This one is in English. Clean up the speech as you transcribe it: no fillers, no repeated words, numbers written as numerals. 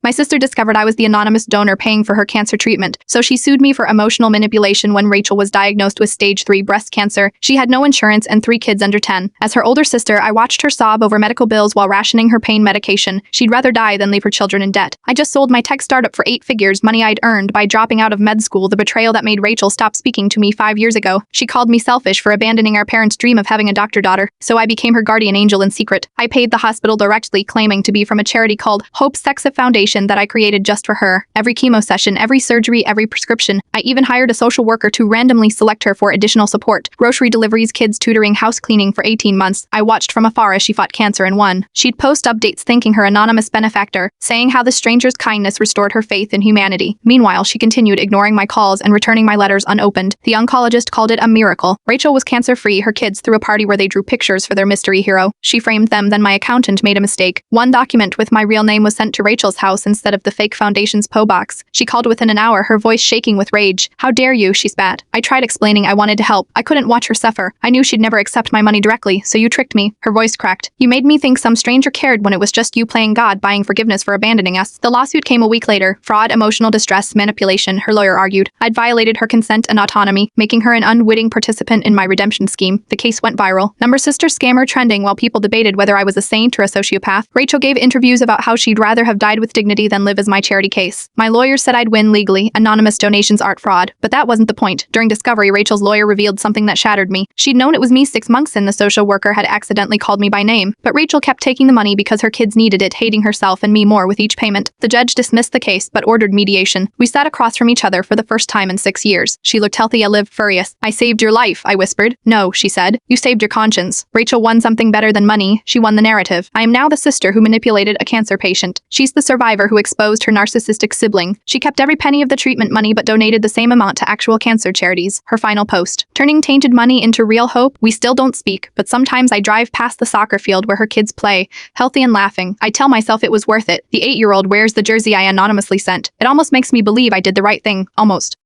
My sister discovered I was the anonymous donor paying for her cancer treatment, so she sued me for emotional manipulation when Rachel was diagnosed with stage 3 breast cancer. She had no insurance and 3 kids under 10. As her older sister, I watched her sob over medical bills while rationing her pain medication. She'd rather die than leave her children in debt. I just sold my tech startup for 8 figures, money I'd earned by dropping out of med school, the betrayal that made Rachel stop speaking to me 5 years ago. She called me selfish for abandoning our parents' dream of having a doctor-daughter, so I became her guardian angel in secret. I paid the hospital directly, claiming to be from a charity called Hope Sexa Foundation that I created just for her. Every chemo session, every surgery, every prescription. I even hired a social worker to randomly select her for additional support. Grocery deliveries, kids tutoring, house cleaning for 18 months. I watched from afar as she fought cancer and won. She'd post updates thanking her anonymous benefactor, saying how the stranger's kindness restored her faith in humanity. Meanwhile, she continued ignoring my calls and returning my letters unopened. The oncologist called it a miracle. Rachel was cancer-free. Her kids threw a party where they drew pictures for their mystery hero. She framed them, then my accountant made a mistake. One document with my real name was sent to Rachel's house instead of the fake foundation's PO box. She called within an hour, her voice shaking with rage. "How dare you," she spat. I tried explaining I wanted to help. I couldn't watch her suffer. I knew she'd never accept my money directly, so you tricked me. Her voice cracked. You made me think some stranger cared when it was just you playing God, buying forgiveness for abandoning us. The lawsuit came a week later. Fraud, emotional distress, manipulation, her lawyer argued. I'd violated her consent and autonomy, making her an unwitting participant in my redemption scheme. The case went viral. Number sister scammer trending while people debated whether I was a saint or a sociopath. Rachel gave interviews about how she'd rather have died with dignity than live as my charity case. My lawyer said I'd win legally. Anonymous donations aren't fraud. But that wasn't the point. During discovery, Rachel's lawyer revealed something that shattered me. She'd known it was me 6 months in. The social worker had accidentally called me by name, but Rachel kept taking the money because her kids needed it, hating herself and me more with each payment. The judge dismissed the case, but ordered mediation. We sat across from each other for the first time in 6 years. She looked healthy. I lived furious. I saved your life, I whispered. No, she said. You saved your conscience. Rachel won something better than money. She won the narrative. I am now the sister who manipulated a cancer patient. She's the survivor who exposed her narcissistic sibling. She kept every penny of the treatment money but donated the same amount to actual cancer charities. Her final post. Turning tainted money into real hope. We still don't speak, but sometimes I drive past the soccer field where her kids play, healthy and laughing. I tell myself it was worth it. The 8-year-old wears the jersey I anonymously sent. It almost makes me believe I did the right thing. Almost.